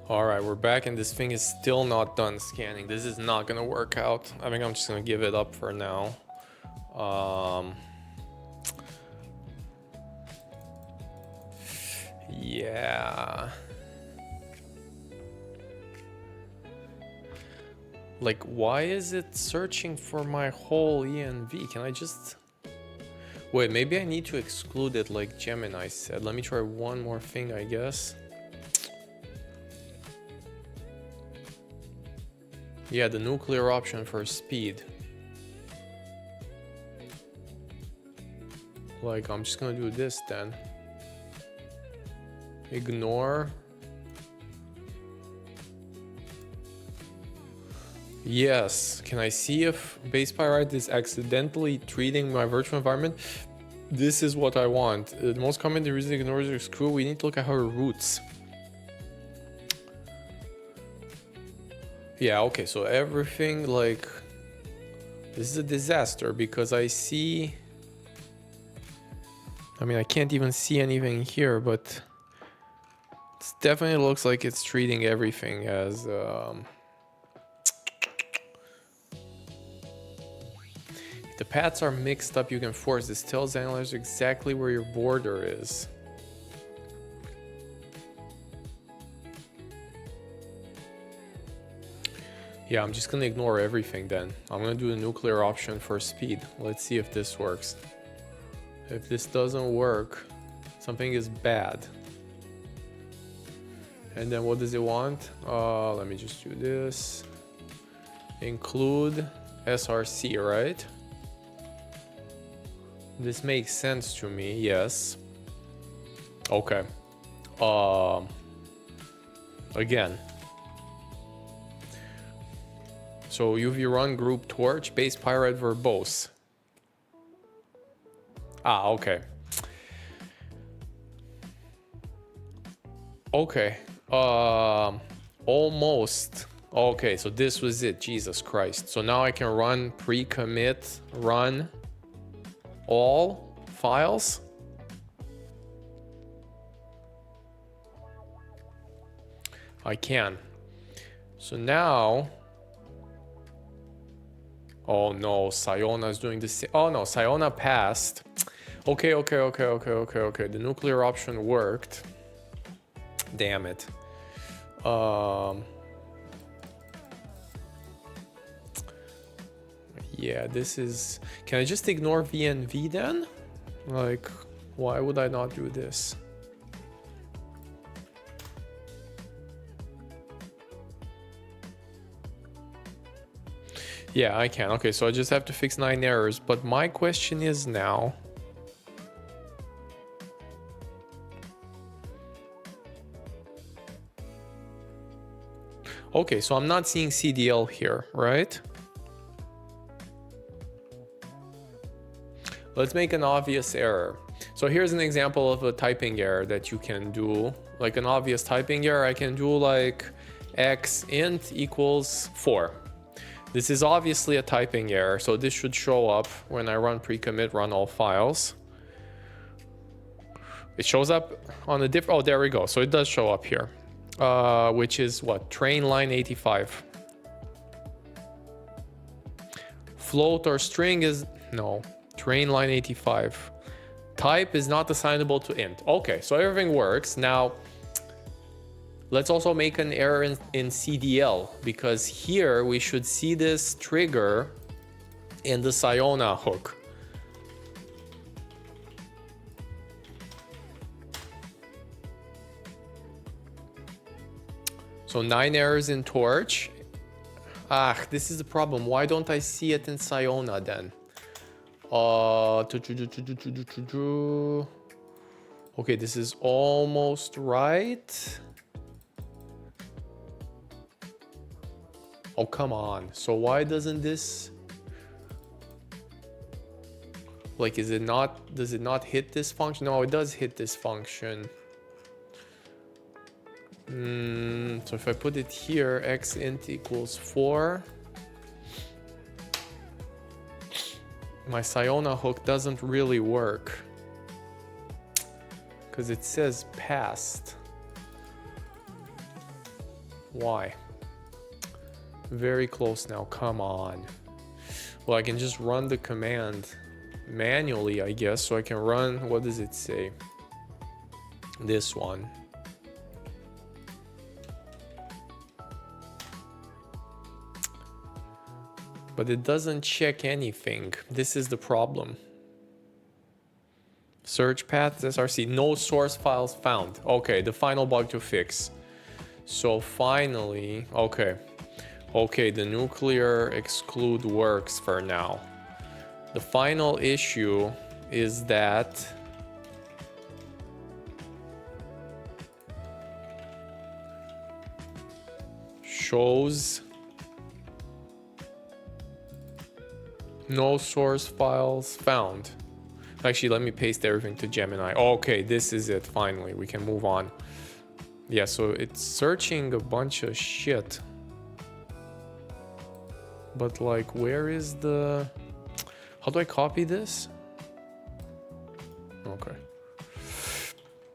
All right, we're back and this thing is still not done scanning. This is not gonna work out. I think I'm just gonna give it up for now. Yeah. Like, why is it searching for my whole ENV? Can I just... Wait, maybe I need to exclude it like Gemini said. Let me try one more thing, I guess. Yeah, the nuclear option for speed. Like, I'm just gonna do this then. Ignore. Yes, can I see if base pyrite is accidentally treating my virtual environment? This is what I want. The most common reason ignores or screw. We need to look at her roots. Yeah, okay, so everything, like, this is a disaster because I see, I mean, I can't even see anything here, but it definitely looks like it's treating everything as, if the paths are mixed up, you can force. This tells analyzers exactly where your border is. Yeah, I'm just gonna ignore everything then. I'm gonna do the nuclear option for speed. Let's see if this works. If this doesn't work, something is bad. And then what does it want? Let me just do this. Include SRC, right? This makes sense to me, yes. Okay. Again. So UV run group torch base pyrite verbose. Ah, okay. Okay. Almost. Okay, so this was it. Jesus Christ. So now I can run pre-commit, run all files. I can. So now, oh no, Siona is doing this. Oh no, Siona passed. Okay. The nuclear option worked. Damn it. Yeah, this is... Can I just ignore VNV then? Like, why would I not do this? Yeah, I can. Okay, so I just have to fix 9 errors. But my question is now... Okay, so I'm not seeing CDL here, right? Let's make an obvious error. So here's an example of a typing error that you can do. Like an obvious typing error, I can do like x int equals 4. This is obviously a typing error, so this should show up when I run pre-commit, run all files. It shows up on a different... Oh, there we go. So it does show up here, which is what? Train line 85. Float or string is... No. Train line 85. Type is not assignable to int. Okay, so everything works. Now, let's also make an error in CDL, because here we should see this trigger in the Siona hook. So 9 errors in Torch. Ah, this is the problem. Why don't I see it in Siona then? Okay, this is almost right. Oh, come on. So why doesn't this... Like, does it not hit this function? No, it does hit this function. So if I put it here, x int equals 4. My Siona hook doesn't really work because it says passed. Why? Very close now, come on. Well, I can just run the command manually, I guess. So I can run, what does it say? This one. But it doesn't check anything. This is the problem. Search paths, src, no source files found. Okay, the final bug to fix. So finally, okay, the nuclear exclude works for now. The final issue is that shows no source files found. Actually, let me paste everything to Gemini. Okay, this is it. Finally, we can move on. Yeah, so it's searching a bunch of shit. But like, where is the... How do I copy this? Okay.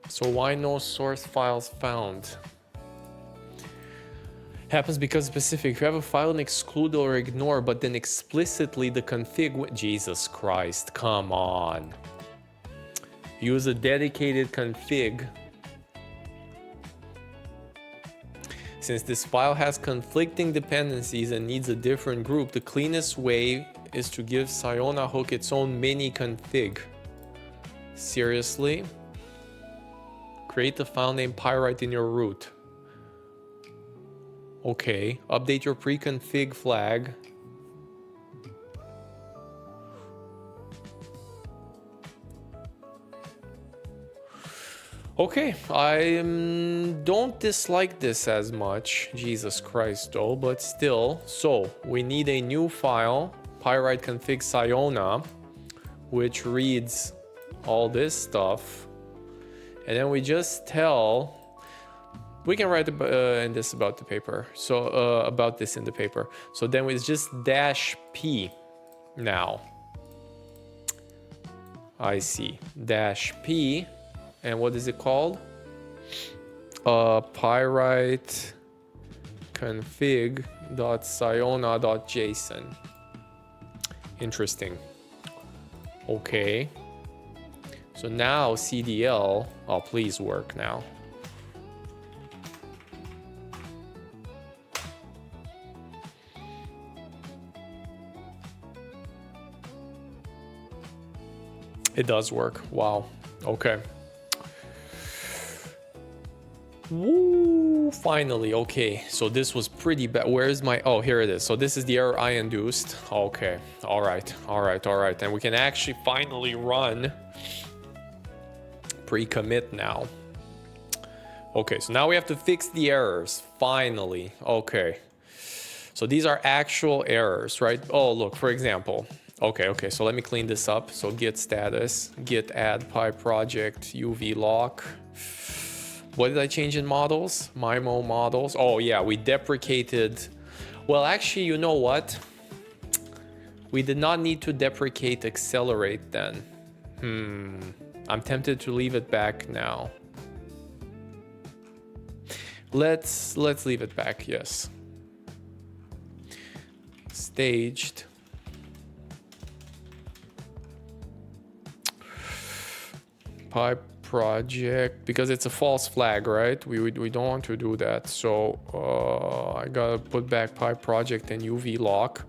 So why no source files found? Happens because specific. If you have a file and exclude or ignore, but then explicitly the config... Jesus Christ, come on. Use a dedicated config. Since this file has conflicting dependencies and needs a different group, the cleanest way is to give Siona hook its own mini config. Seriously? Create the file name pyrite in your root. Okay, update your pre-config flag. Okay, I don't dislike this as much, Jesus Christ though, but still. So, we need a new file, pyrite config Siona, which reads all this stuff. And then we just tell... We can write in this about the paper. So about this in the paper. So then it's just dash p now. I see. Dash p. And what is it called? Pyrite config.siona.json. Interesting. Okay. So now CDL. Oh, please work now. It does work. Wow. Okay. Woo! Finally. Okay. So this was pretty bad. Where is my... Oh, here it is. So this is the error I induced. Okay. All right. And we can actually finally run pre-commit now. Okay. So now we have to fix the errors. Finally. Okay. So these are actual errors, right? Oh, look, for example... Okay, so let me clean this up. So git status, git add PyProject UV lock. What did I change in models? Mimo models. Oh yeah, we deprecated. Well, actually, you know what? We did not need to deprecate accelerate then. I'm tempted to leave it back now. Let's leave it back, yes. Staged. PyProject, because it's a false flag, right? We don't want to do that. So I gotta put back PyProject and UV lock.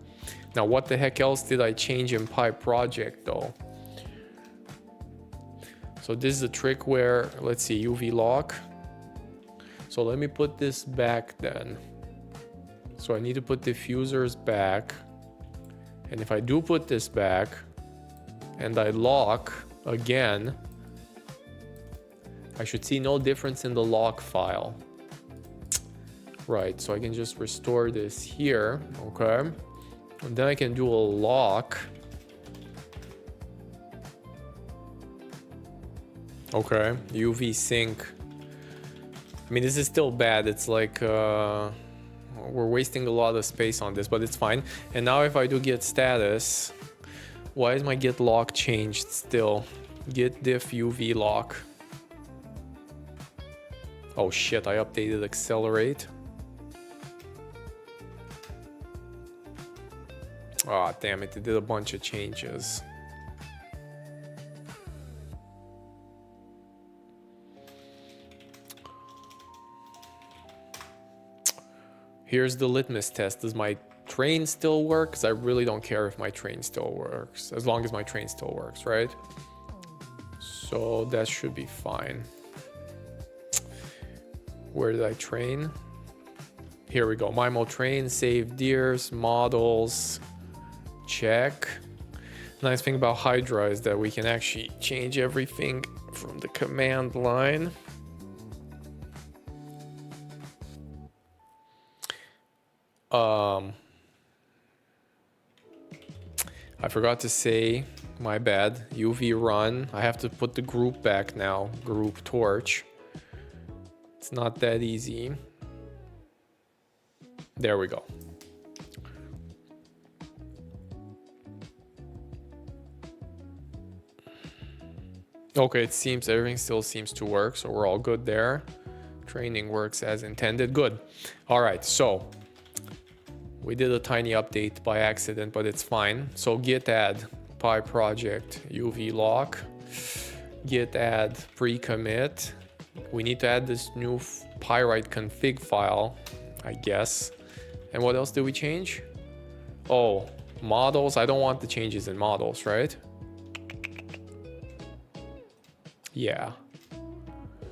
Now, what the heck else did I change in PyProject though? So this is a trick where, let's see, UV lock. So let me put this back then. So I need to put diffusers back. And if I do put this back and I lock again, I should see no difference in the log file. Right, so I can just restore this here, okay? And then I can do a lock. Okay, UV sync. I mean, this is still bad. It's like, we're wasting a lot of space on this, but it's fine. And now if I do git status, why is my git lock changed still? Git diff UV lock. Oh shit, I updated accelerate. Ah, damn it, it did a bunch of changes. Here's the litmus test. Does my train still work? Because I really don't care if my train still works, as long as my train still works, right? So that should be fine. Where did I train? Here we go. mimo.train, save deers, models, check. Nice thing about Hydra is that we can actually change everything from the command line. I forgot to say, my bad, UV run. I have to put the group back now, group torch. It's not that easy. There we go. Okay, it seems everything still seems to work, so we're all good there. Training works as intended. Good. All right, so we did a tiny update by accident, but it's fine. So git add py project uv lock, git add pre-commit. We need to add this new pyrite config file, I guess. And what else did we change? Oh, models. I don't want the changes in models, right? Yeah,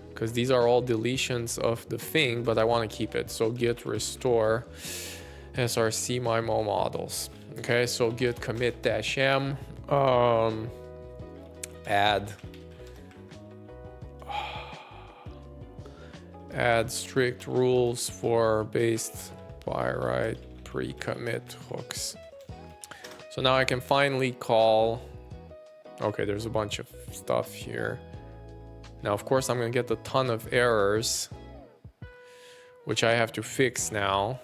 because these are all deletions of the thing, but I want to keep it. So git restore src mimo models. Okay, so git commit -m, add strict rules for based pyrite pre-commit hooks. So now I can finally call. Okay, there's a bunch of stuff here. Now, of course, I'm going to get a ton of errors, which I have to fix now.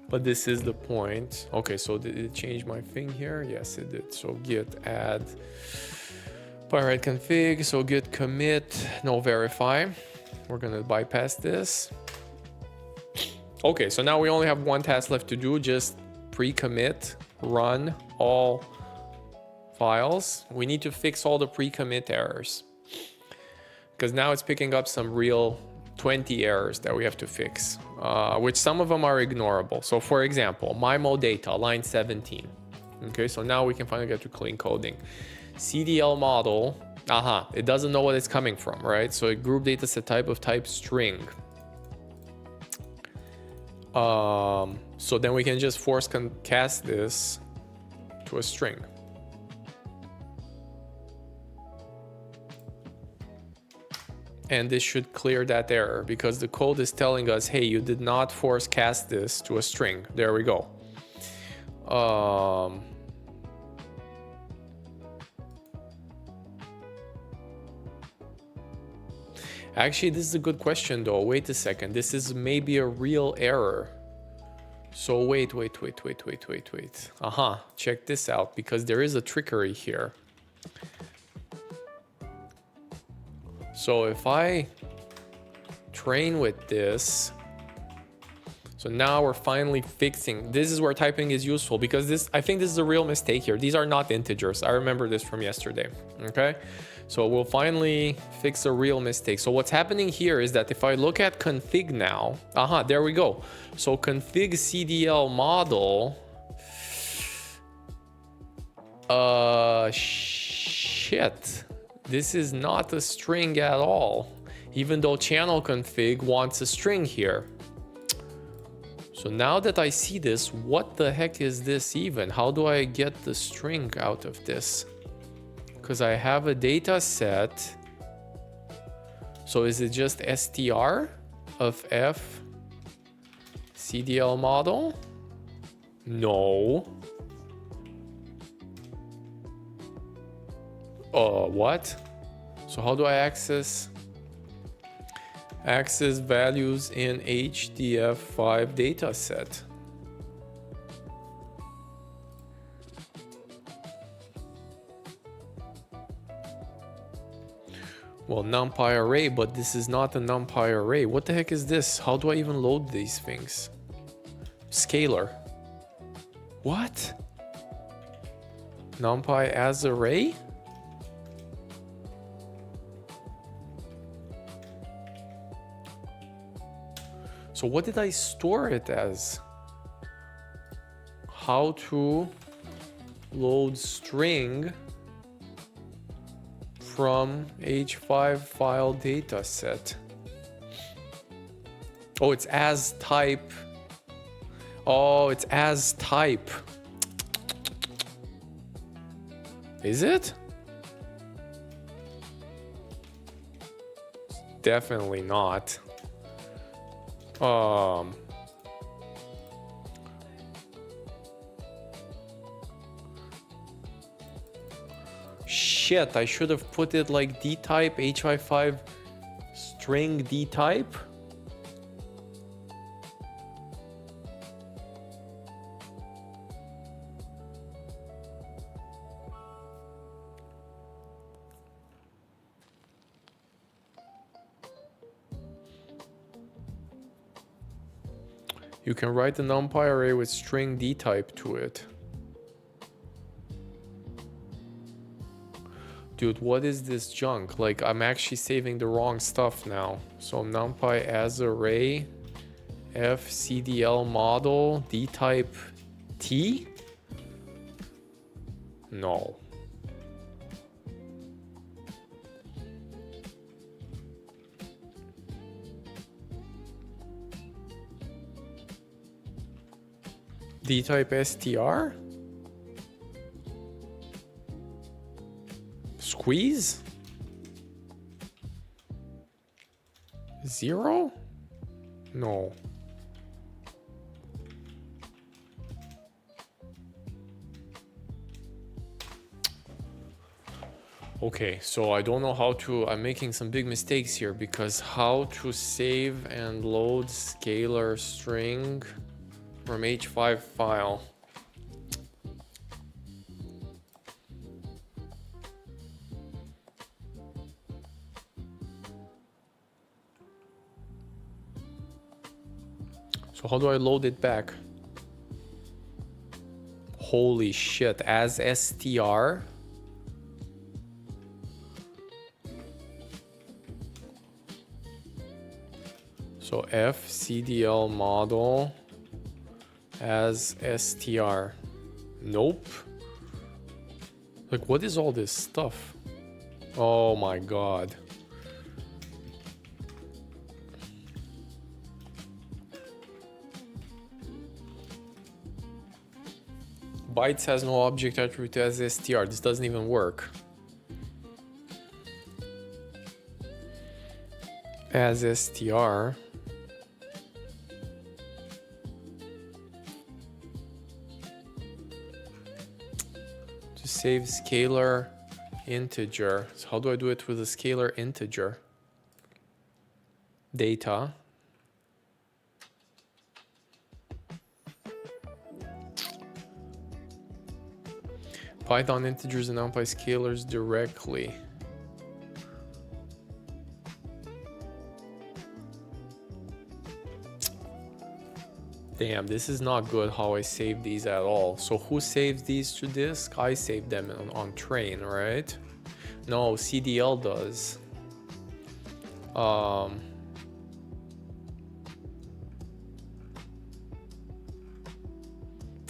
But this is the point. Okay, so did it change my thing here? Yes, it did. So git add pyrite config. So git commit, no verify. We're going to bypass this. Okay, so now we only have one task left to do. Just pre-commit, run all files. We need to fix all the pre-commit errors, because now it's picking up some real 20 errors that we have to fix, which some of them are ignorable. So for example, mimo.data, line 17. Okay, so now we can finally get to clean coding. CDL model, it doesn't know what it's coming from, right? So a group data set type of type string. So then we can just force cast this to a string. And this should clear that error, because the code is telling us, hey, you did not force cast this to a string. There we go. Actually, this is a good question though. Wait a second. This is maybe a real error. So wait. Check this out, because there is a trickery here. So if I train with this, so now we're finally fixing. This is where typing is useful, because this, I think this is a real mistake here. These are not integers. I remember this from yesterday. Okay, so we'll finally fix a real mistake. So what's happening here is that if I look at config now, there we go. So config CDL model, shit. This is not a string at all, even though channel config wants a string here. So now that I see this, what the heck is this even? How do I get the string out of this? Because I have a data set. So is it just str of f CDL model? No. What? So how do I access values in HDF5 dataset? Well, numpy array, but this is not a numpy array. What the heck is this? How do I even load these things? Scalar. What? NumPy as array? So what did I store it as? How to load string from H5 file data set. Oh, it's as type. Oh, it's as type. Is it? Definitely not. Shit, I should have put it like D type, H5 string D type. You can write the NumPy array with string D type to it. Dude, what is this junk? Like, I'm actually saving the wrong stuff now. So NumPy as array, f_cdl model, D type T? No. D type str? Squeeze? 0? No. Okay, so I don't know how to, I'm making some big mistakes here because how to save and load scalar string from H5 file. So how do I load it back? Holy shit, as str? So f_cdl model as str. Nope. Like, what is all this stuff? Oh my god. Bytes has no object attribute as str. This doesn't even work. As str. To save scalar integer. So how do I do it with a scalar integer? Data. Python integers and NumPy scalars directly. Damn, this is not good how I save these at all. So who saves these to disk? I save them on train, right? No, CDL does.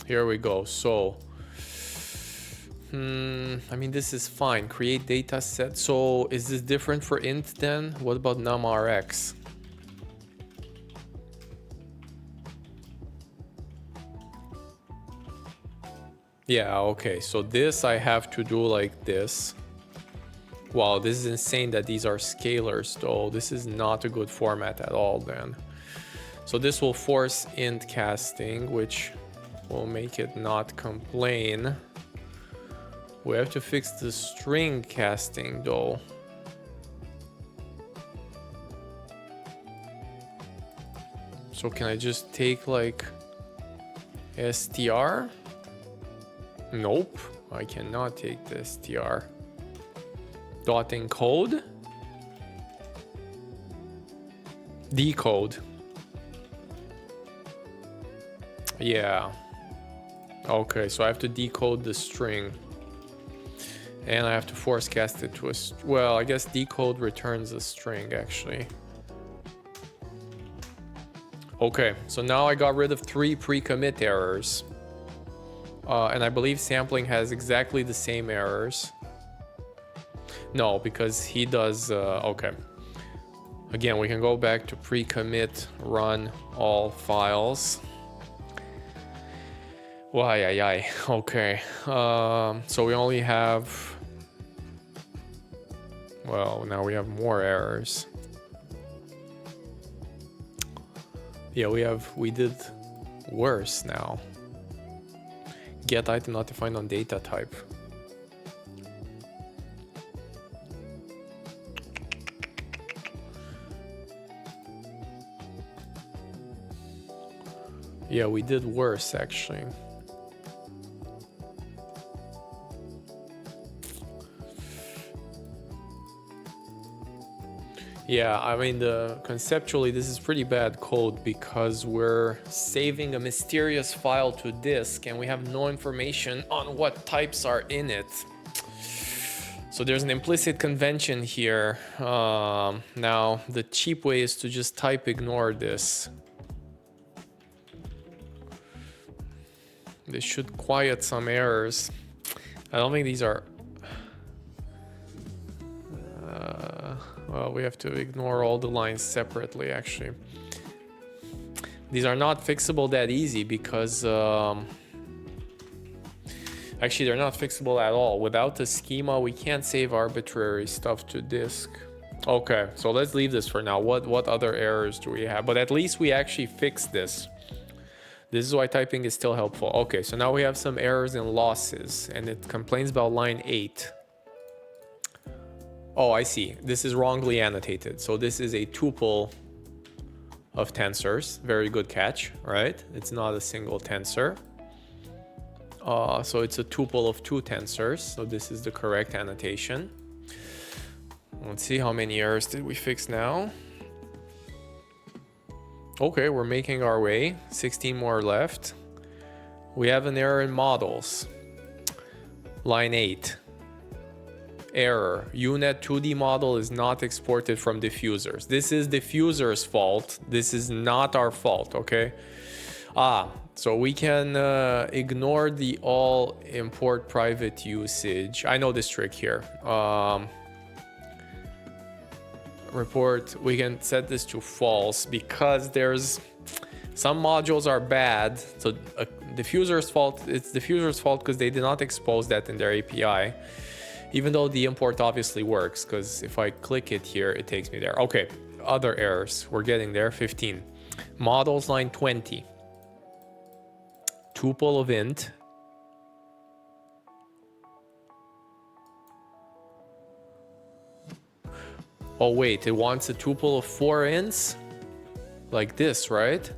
Here we go. So I mean, this is fine. Create data set. So is this different for int then? What about numRx? Yeah, okay. So this I have to do like this. Wow, this is insane that these are scalars though. This is not a good format at all then. So this will force int casting, which will make it not complain. We have to fix the string casting though. So can I just take like str? Nope, I cannot take the str. Dot encode. Decode. Yeah. Okay, so I have to decode the string. And I have to force cast it to a... Well, I guess decode returns a string, actually. Okay, so now I got rid of 3 pre-commit errors. And I believe sampling has exactly the same errors. No, because he does... okay. Again, we can go back to pre-commit, run all files. Why, okay. So we only have... Well, now we have more errors. Yeah, we did worse now. Get item not defined on data type. Yeah, we did worse actually. Yeah, I mean, conceptually this is pretty bad code because we're saving a mysterious file to disk and we have no information on what types are in it. So there's an implicit convention here. Now, the cheap way is to just type ignore this. This should quiet some errors. I don't think these are... well, we have to ignore all the lines separately, actually. These are not fixable that easy because... actually, they're not fixable at all. Without the schema, we can't save arbitrary stuff to disk. Okay, so let's leave this for now. What other errors do we have? But at least we actually fixed this. This is why typing is still helpful. Okay, so now we have some errors in losses, and it complains about line 8. Oh, I see. This is wrongly annotated. So this is a tuple of tensors. Very good catch, right? It's not a single tensor. So it's a tuple of 2 tensors. So this is the correct annotation. Let's see how many errors did we fix now. Okay, we're making our way. 16 more left. We have an error in models. Line 8. Error. UNet 2D model is not exported from diffusers. This is diffuser's fault. This is not our fault, okay? So we can ignore the all import private usage. I know this trick here. Report, we can set this to false because there's some modules are bad. So diffuser's fault, it's diffuser's fault because they did not expose that in their API. Even though the import obviously works, because if I click it here, it takes me there. Okay, other errors. We're getting there. 15. Models line 20. Tuple of int. Oh wait, it wants a tuple of 4 ints? Like this, right?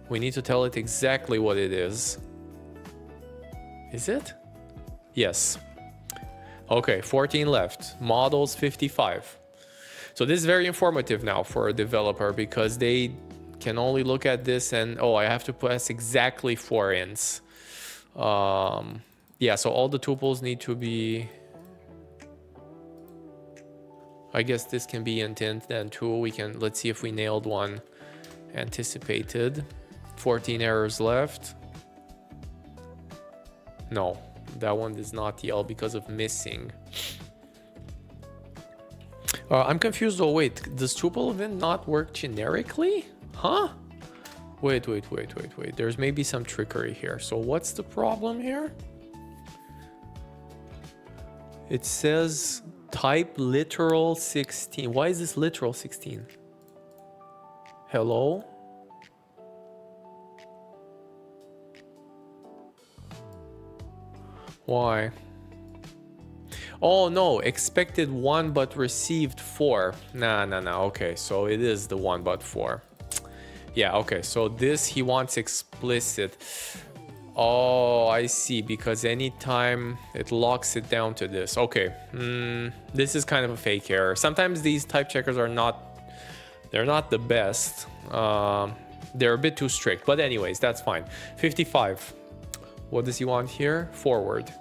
We need to tell it exactly what it is. Is it? Yes. Okay, 14 left. Models 55. So this is very informative now for a developer because they can only look at this and, oh, I have to pass exactly 4 ints. Yeah, so all the tuples need to be... I guess this can be int then too. We can, let's see if we nailed one. Anticipated. 14 errors left. No. That one does not yell because of missing. I'm confused though. Wait, does tuple of int not work generically? Huh? Wait. There's maybe some trickery here. So what's the problem here? It says type literal 16. Why is this literal 16? Hello? Why? Oh no, expected 1 but received 4. Nah. Okay, so it is the 1 but 4. Yeah, okay, so this he wants explicit. Oh, I see, because anytime it locks it down to this. Okay, this is kind of a fake error. Sometimes these type checkers are not, they're not the best. They're a bit too strict, but anyways, that's fine. 55. What does he want here? Forward.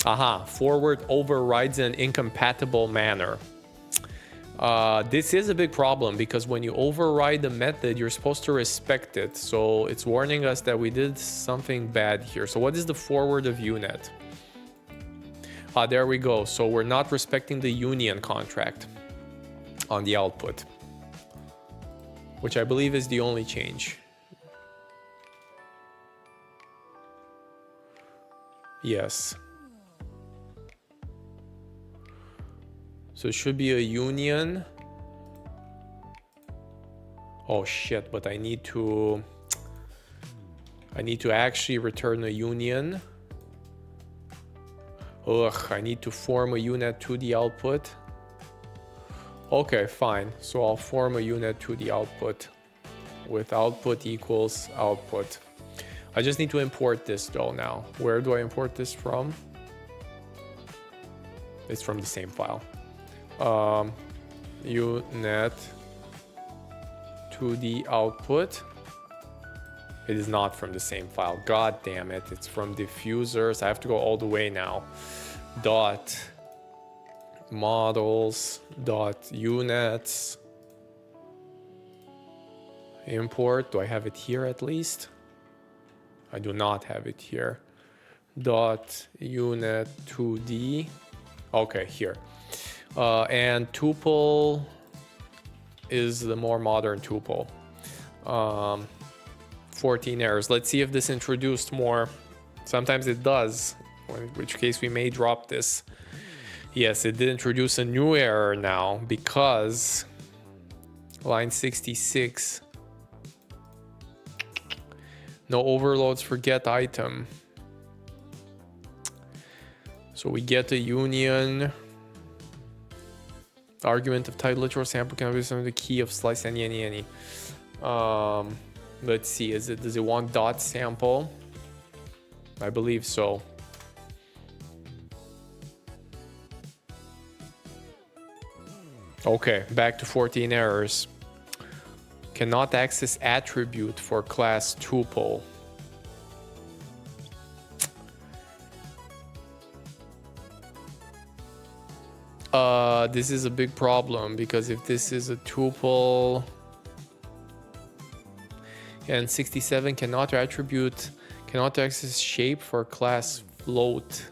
Aha, forward overrides in an incompatible manner. This is a big problem because when you override the method, you're supposed to respect it. So it's warning us that we did something bad here. So what is the forward of UNet? There we go. So we're not respecting the union contract on the output, which I believe is the only change. Yes. So it should be a union. Oh shit, but I need to actually return a union. Ugh, I need to form a UNet to the output. Okay, fine. So I'll form a UNet to the output with output equals output. I just need to import this though now. Where do I import this from? It's from the same file. UNet to the output. It is not from the same file. God damn it. It's from diffusers. I have to go all the way now. Dot models dot unets import. Do I have it here at least? I do not have it here. Dot UNet 2D. Okay, here. And tuple is the more modern tuple. 14 errors. Let's see if this introduced more. Sometimes it does, in which case we may drop this. Yes, it did introduce a new error now because line 66. No overloads for get item. So we get a union. Argument of type literal sample can be some of the key of slice any. Let's see, does it want dot sample? I believe so. Okay, back to 14 errors. Cannot access attribute for class tuple. This is a big problem because if this is a tuple and 67 cannot attribute, cannot access shape for class float.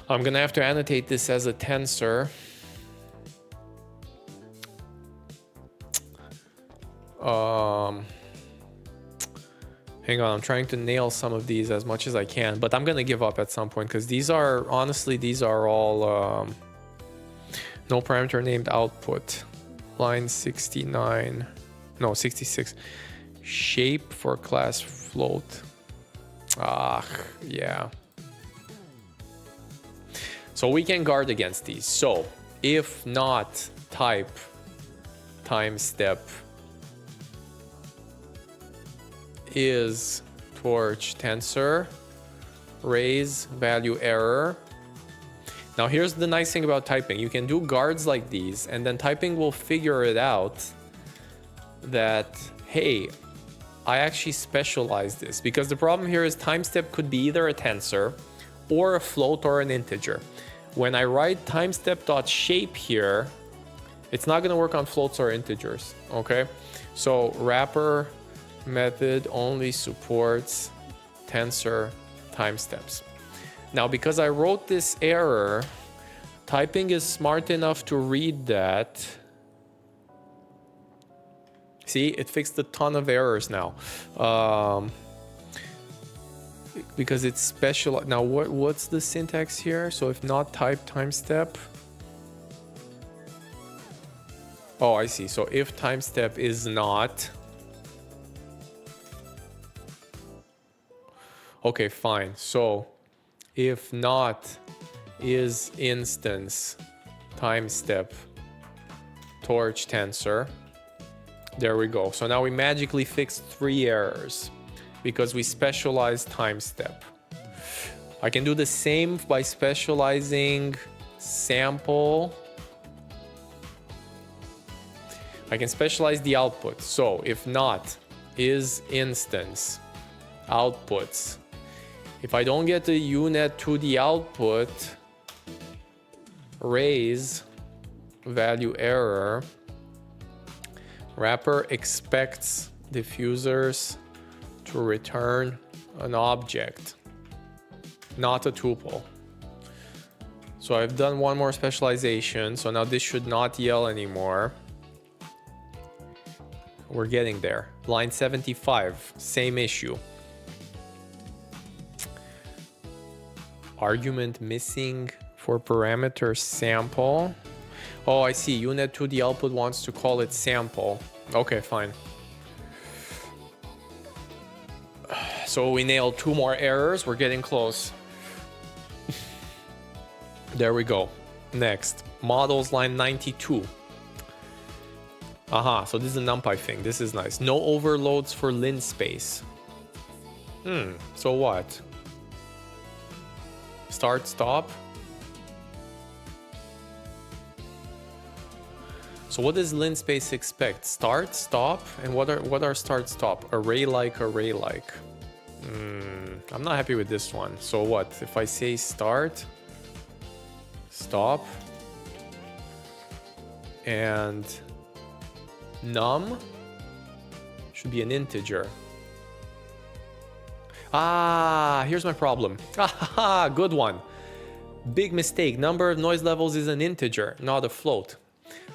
I'm gonna have to annotate this as a tensor. Hang on, I'm trying to nail some of these as much as I can, but I'm gonna give up at some point because these are, honestly, these are all no parameter named output. Line 69, no, 66. Shape for class float. Ah, yeah. So we can guard against these. So if not type time step is torch tensor raise value error. Now here's the nice thing about typing. You can do guards like these and then typing will figure it out that, hey, I actually specialize this, because the problem here is time step could be either a tensor or a float or an integer. When I write time step.shape here, it's not going to work on floats or integers. Okay, so wrapper method only supports tensor time steps. Now, because I wrote this error, typing is smart enough to read that. See, it fixed a ton of errors now. Because it's special. Now, what's the syntax here? So if not type time step. Oh, I see. So if time step is not. Okay, fine. So if not is instance time step torch tensor. There we go. So now we magically fixed 3 errors because we specialize time step. I can do the same by specializing sample. I can specialize the output. So if not is instance outputs. If I don't get the unet to the output, raise value error, wrapper expects diffusers to return an object, not a tuple. So I've done one more specialization, so now this should not yell anymore. We're getting there. Line 75, same issue. Argument missing for parameter sample. Oh, I see. Unet to the output wants to call it sample. Okay, fine. So we nailed 2 more errors. We're getting close. There we go. Next, models line 92. Aha, so this is a NumPy thing. This is nice. No overloads for linspace. So what? Start, stop. So what does linspace expect? Start, stop, and what are start, stop? Array like. I'm not happy with this one. So what? If I say start, stop, and num should be an integer. Ah, here's my problem. Ah, good one. Big mistake. Number of noise levels is an integer, not a float.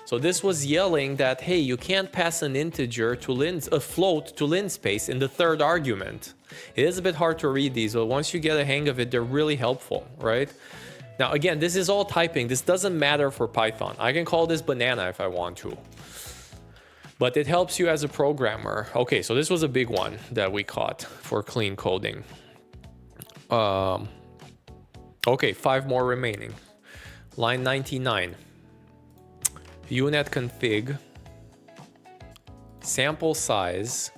So this was yelling that, hey, you can't pass an integer to a float to linspace in the third argument. It is a bit hard to read these, but once you get a hang of it, they're really helpful, right? Now, again, this is all typing. This doesn't matter for Python. I can call this banana if I want to. But it helps you as a programmer. Okay, so this was a big one that we caught for clean coding. Okay, 5 more remaining. Line 99. Unet config. Sample size.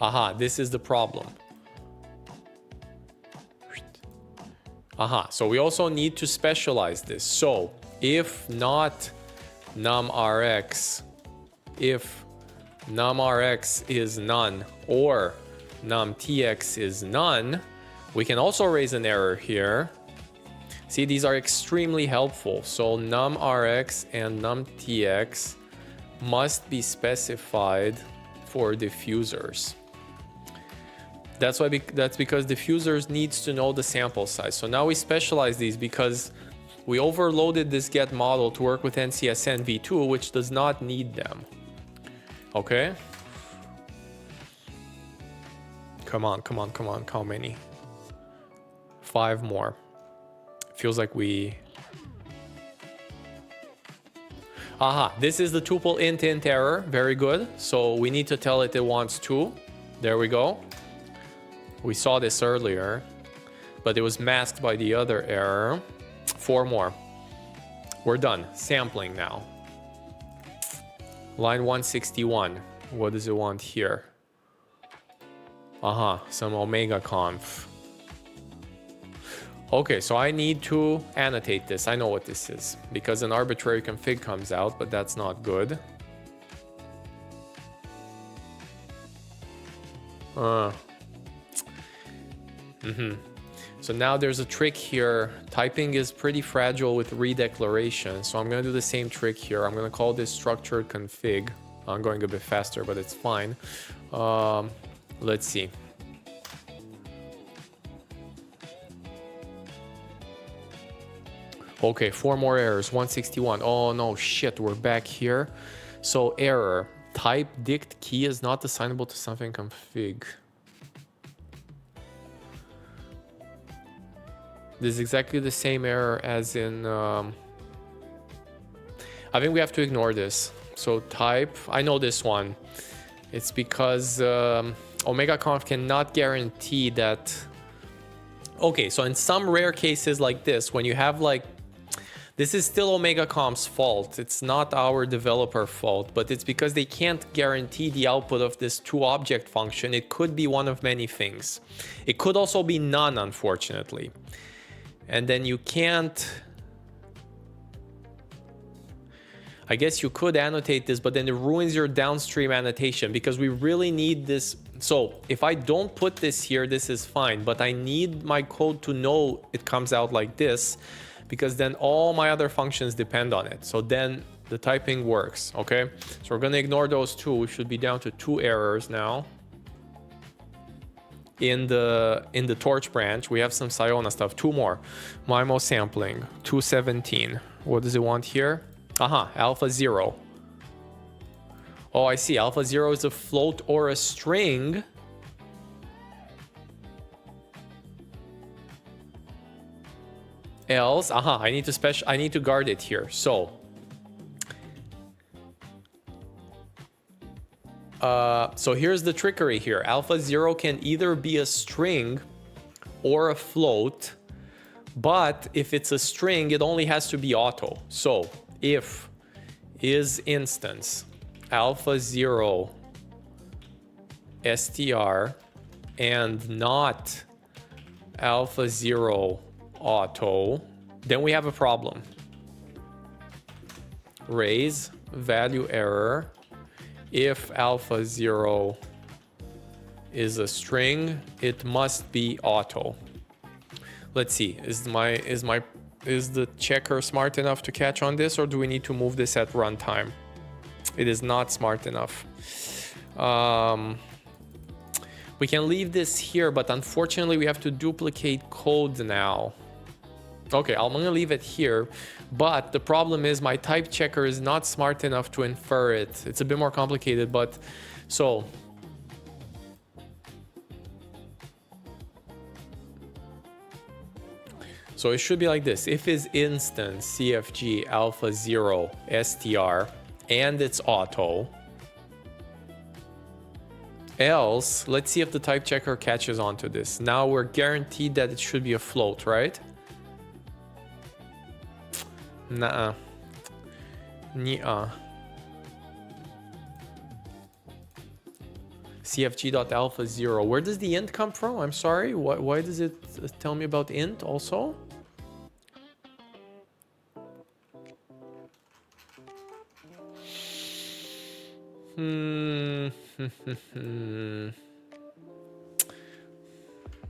Aha, this is the problem. Aha, so we also need to specialize this. So if not numRx, if numRx is none or numTx is none, we can also raise an error here. See, these are extremely helpful. So numRx and numTx must be specified for diffusers. That's because diffusers needs to know the sample size. So now we specialize these because we overloaded this get model to work with NCSN v2, which does not need them. Okay? Come on. How many? 5 more. Feels like we... Aha, this is the tuple int error. Very good. So we need to tell it wants 2. There we go. We saw this earlier, but it was masked by the other error. 4 more. We're done. Sampling now. Line 161. What does it want here? Aha, some omega conf. Okay, so I need to annotate this. I know what this is because an arbitrary config comes out, but that's not good. So now there's a trick here. Typing is pretty fragile with redeclaration. So I'm going to do the same trick here. I'm going to call this structured config. I'm going a bit faster, but it's fine. Let's see. Okay, 4 more errors. 161. Oh no, shit, we're back here. So error. Type dict key is not assignable to something config. This is exactly the same error as in... I think we have to ignore this. So type, I know this one. It's because omega conf cannot guarantee that... Okay, so in some rare cases like this, when you have like... This is still omega conf's fault. It's not our developer fault, but it's because they can't guarantee the output of this toObject function. It could be one of many things. It could also be none, unfortunately. And then you can't... I guess you could annotate this, but then it ruins your downstream annotation because we really need this. So if I don't put this here, this is fine, but I need my code to know it comes out like this because then all my other functions depend on it. So then the typing works, okay? So we're gonna ignore those two. We should be down to 2 errors now. In the torch branch, we have some Siona stuff. 2 more. Mimo sampling, 217. What does it want here? Alpha 0. Oh, I see. Alpha 0 is a float or a string. Else, I need to guard it here. So here's the trickery here. Alpha 0 can either be a string or a float, but if it's a string, it only has to be auto. So if is instance alpha 0 str and not alpha 0 auto, then we have a problem. Raise value error. If alpha 0 is a string, it must be auto. Let's see, is the checker smart enough to catch on this, or do we need to move this at runtime? It is not smart enough. We can leave this here, but unfortunately we have to duplicate code now. Okay, I'm gonna leave it here, but the problem is my type checker is not smart enough to infer it. It's a bit more complicated, but so it should be like this. If is instance CFG alpha 0 str and it's auto, else let's see if the type checker catches onto this. Now we're guaranteed that it should be a float, right? Nuh-uh. CFG.alpha 0. Where does the int come from? I'm sorry. Why does it tell me about int also?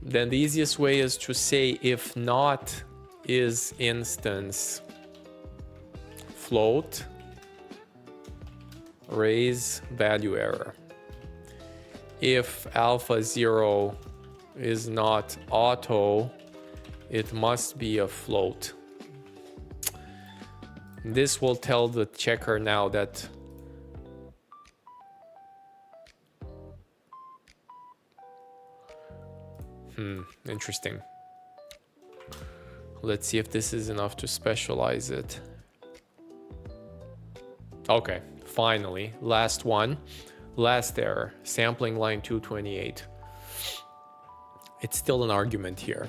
Then the easiest way is to say if not is instance float raise value error. If alpha 0 is not auto, it must be a float. This will tell the checker now that interesting. Let's see if this is enough to specialize it. Okay, finally, last one. Last error, sampling line 228. It's still an argument here.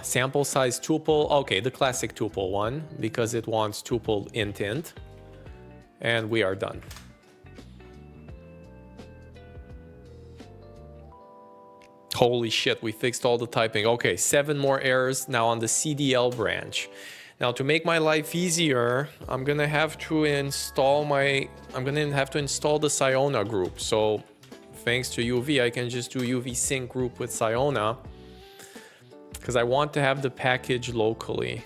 Sample size tuple. Okay, the classic tuple one, because it wants tuple int. And we are done. Holy shit, we fixed all the typing. Okay, 7 more errors now on the CDL branch. Now to make my life easier, I'm gonna have to install the Siona group. So thanks to UV, I can just do UV sync group with Siona because I want to have the package locally.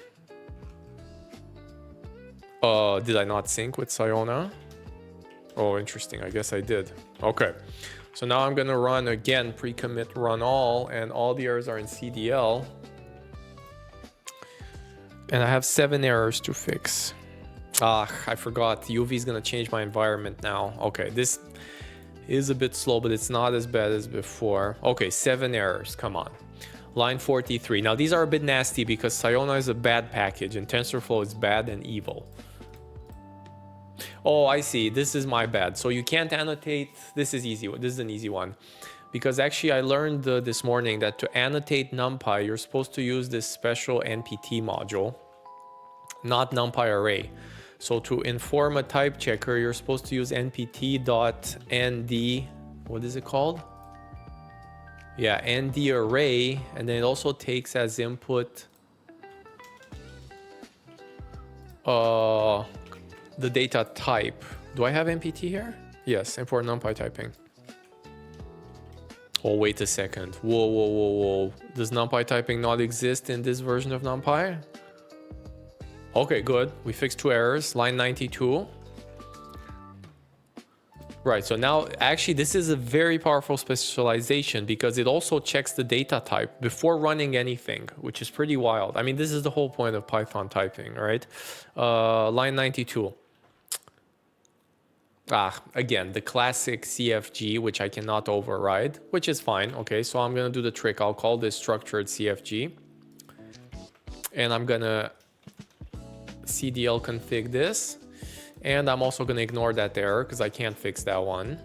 Did I not sync with Siona? Oh, interesting. I guess I did. Okay. So now I'm gonna run again, pre-commit run all, and all the errors are in CDL. And I have 7 errors to fix. I forgot. UV is gonna change my environment now. Okay, this is a bit slow, but it's not as bad as before. Okay, 7 errors, come on. Line 43. Now these are a bit nasty because Siona is a bad package and TensorFlow is bad and evil. Oh, I see. This is my bad. So you can't annotate. This is easy. This is an easy one. Because actually I learned this morning that to annotate NumPy, you're supposed to use this special NPT module, not NumPy array. So to inform a type checker, you're supposed to use npt.nd, what is it called? Yeah, nd array, and then it also takes as the data type. Do I have MPT here? Yes, import NumPy typing. Oh, wait a second. Whoa, whoa, whoa, whoa. Does NumPy typing not exist in this version of NumPy? Okay, good. We fixed 2 errors. Line 92. Right, so now actually this is a very powerful specialization because it also checks the data type before running anything, which is pretty wild. I mean, this is the whole point of Python typing, right? Line 92. Again, the classic CFG, which I cannot override, which is fine. Okay, so I'm gonna do the trick. I'll call this structured CFG. And I'm gonna CDL config this. And I'm also gonna ignore that error because I can't fix that one.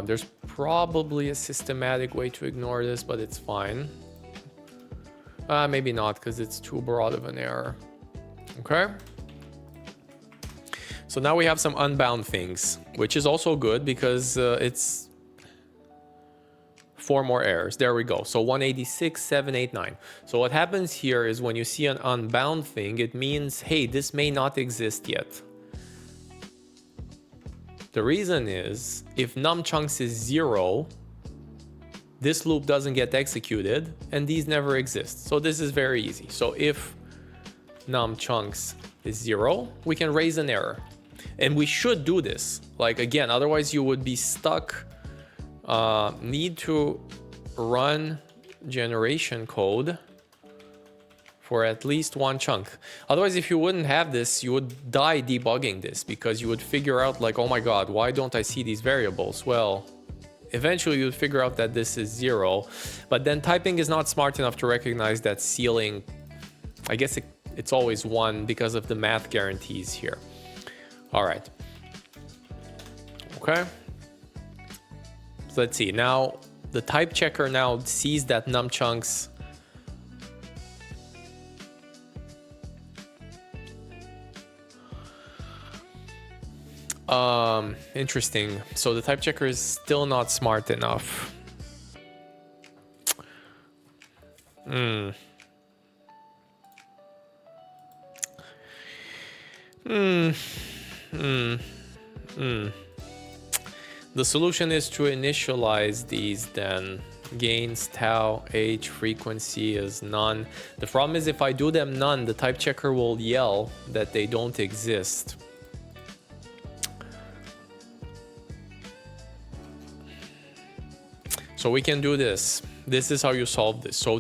There's probably a systematic way to ignore this, but it's fine. Maybe not because it's too broad of an error. Okay. So now we have some unbound things, which is also good because it's 4 more errors. There we go. So 186, 789. So what happens here is when you see an unbound thing, it means, hey, this may not exist yet. The reason is if numchunks is 0, this loop doesn't get executed and these never exist. So this is very easy. So if numchunks is 0, we can raise an error. And we should do this. Like, again, otherwise you would be stuck. Need to run generation code for at least 1 chunk. Otherwise, if you wouldn't have this, you would die debugging this because you would figure out like, oh my God, why don't I see these variables? Well, eventually you'd figure out that this is 0, but then typing is not smart enough to recognize that ceiling. I guess it's always 1 because of the math guarantees here. All right. Okay. So let's see. Now the type checker now sees that numchunks interesting. So the type checker is still not smart enough. The solution is to initialize these then. Gains, tau, age, frequency is none. The problem is if I do them none, the type checker will yell that they don't exist. So we can do this. This is how you solve this. So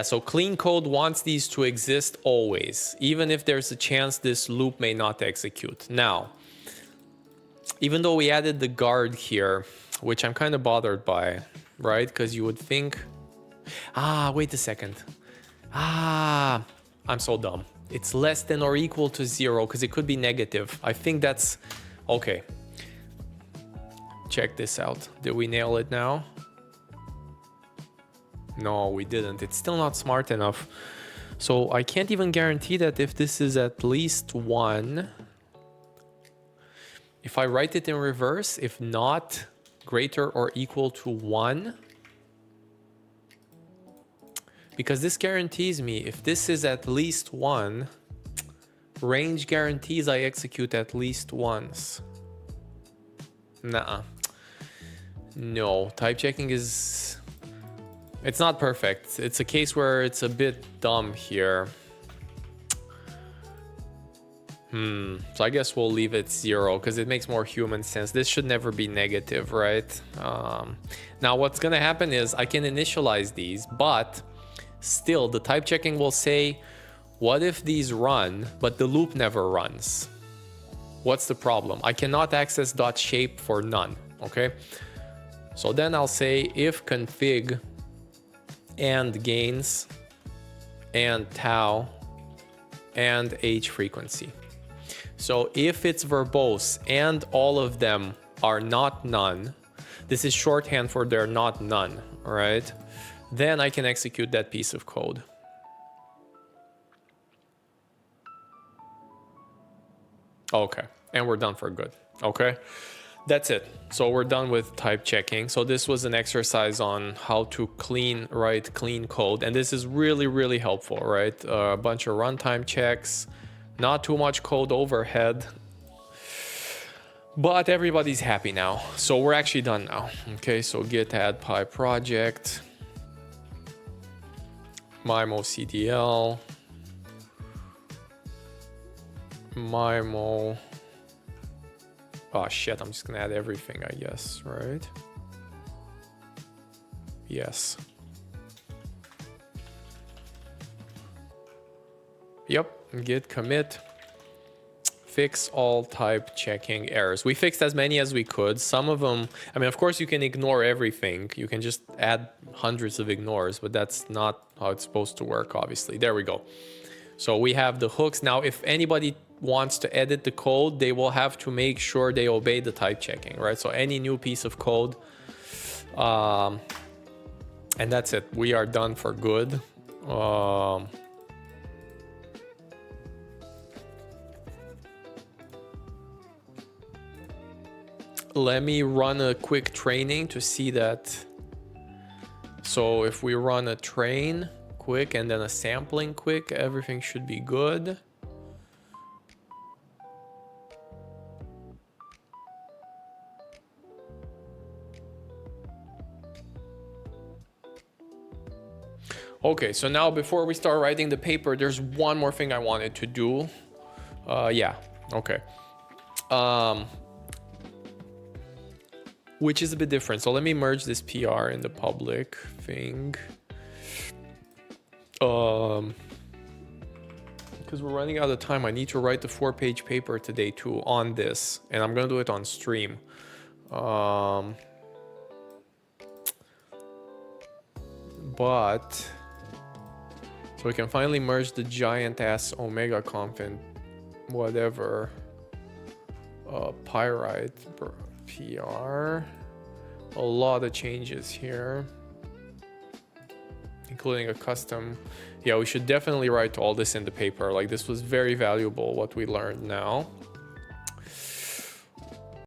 so clean code wants these to exist always, even if there's a chance this loop may not execute. Now, even though we added the guard here, which I'm kind of bothered by, right? Because you would think, wait a second. I'm so dumb. It's less than or equal to 0 because it could be negative. I think that's okay. Check this out. Did we nail it now? No, we didn't. It's still not smart enough. So I can't even guarantee that if this is at least 1, if I write it in reverse, if not greater or equal to 1, because this guarantees me if this is at least 1, range guarantees I execute at least once. No, type checking is... It's not perfect. It's a case where it's a bit dumb here. So I guess we'll leave it 0 because it makes more human sense. This should never be negative, right? Now what's gonna happen is I can initialize these, but still the type checking will say, what if these run, but the loop never runs? What's the problem? I cannot access .shape for none, okay? So then I'll say if config and gains and tau and age frequency. So if it's verbose and all of them are not none, this is shorthand for they're not none, all right? Then I can execute that piece of code. Okay, and we're done for good, okay? That's it. So we're done with type checking. So this was an exercise on how to write clean code. And this is really, really helpful, right? A bunch of runtime checks, not too much code overhead, but everybody's happy now. So we're actually done now. Okay, so git add py project, mimo.cdl, mimo. Oh shit, I'm just gonna add everything, I guess, right? Yes. Yep, git commit, fix all type checking errors. We fixed as many as we could. Some of them, I mean, of course you can ignore everything. You can just add hundreds of ignores, but that's not how it's supposed to work, obviously. There we go. So we have the hooks. Now, if anybody wants to edit the code, they will have to make sure they obey the type checking, right? So any new piece of code, and that's it. We are done for good. Let me run a quick training to see that. So if we run a train quick and then a sampling quick, everything should be good. Okay, so now before we start writing the paper, there's one more thing I wanted to do. Yeah, okay. Which is a bit different. So let me merge this PR in the public thing. Because we're running out of time, I need to write the 4-page paper today too on this, and I'm gonna do it on stream. But so we can finally merge the giant ass omega conf and whatever pyrite PR. A lot of changes here, including a custom. Yeah, we should definitely write all this in the paper. Like, this was very valuable what we learned now.